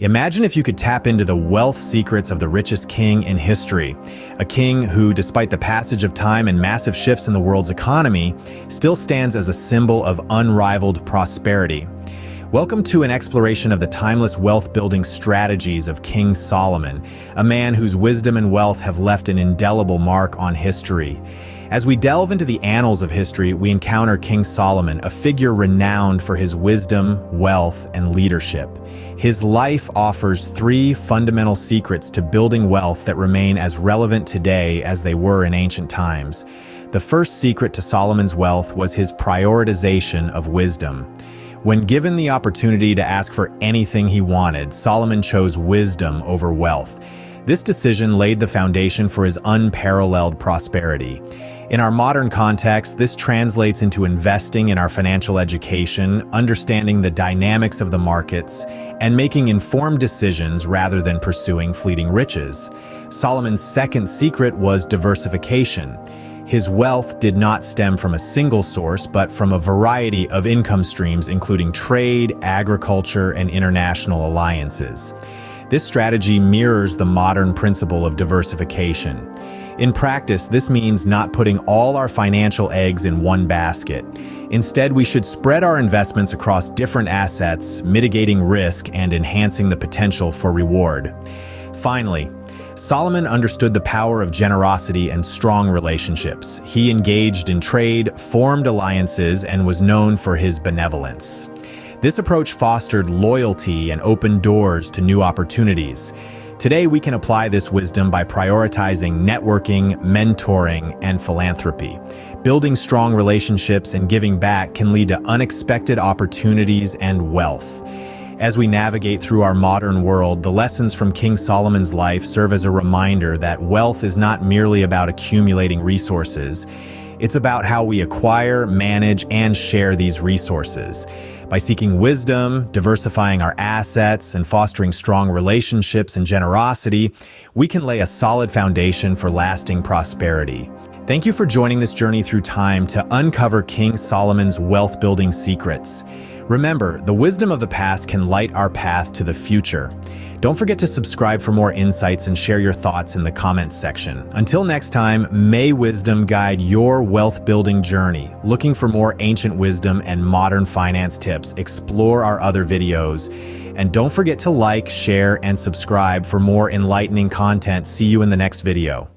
Imagine if you could tap into the wealth secrets of the richest king in history, a king who, despite the passage of time and massive shifts in the world's economy, still stands as a symbol of unrivaled prosperity. Welcome to an exploration of the timeless wealth-building strategies of King Solomon, a man whose wisdom and wealth have left an indelible mark on history. As we delve into the annals of history, we encounter King Solomon, a figure renowned for his wisdom, wealth, and leadership. His life offers three fundamental secrets to building wealth that remain as relevant today as they were in ancient times. The first secret to Solomon's wealth was his prioritization of wisdom. When given the opportunity to ask for anything he wanted, Solomon chose wisdom over wealth. This decision laid the foundation for his unparalleled prosperity. In our modern context, this translates into investing in our financial education, understanding the dynamics of the markets, and making informed decisions rather than pursuing fleeting riches. Solomon's second secret was diversification. His wealth did not stem from a single source, but from a variety of income streams, including trade, agriculture, and international alliances. This strategy mirrors the modern principle of diversification. In practice, this means not putting all our financial eggs in one basket. Instead, we should spread our investments across different assets, mitigating risk and enhancing the potential for reward. Finally, Solomon understood the power of generosity and strong relationships. He engaged in trade, formed alliances, and was known for his benevolence. This approach fostered loyalty and opened doors to new opportunities. Today, we can apply this wisdom by prioritizing networking, mentoring, and philanthropy. Building strong relationships and giving back can lead to unexpected opportunities and wealth. As we navigate through our modern world, the lessons from King Solomon's life serve as a reminder that wealth is not merely about accumulating resources. It's about how we acquire, manage, and share these resources. By seeking wisdom, diversifying our assets, and fostering strong relationships and generosity, we can lay a solid foundation for lasting prosperity. Thank you for joining this journey through time to uncover King Solomon's wealth-building secrets. Remember, the wisdom of the past can light our path to the future. Don't forget to subscribe for more insights and share your thoughts in the comments section. Until next time, may wisdom guide your wealth-building journey. Looking for more ancient wisdom and modern finance tips, explore our other videos. And don't forget to like, share, and subscribe for more enlightening content. See you in the next video.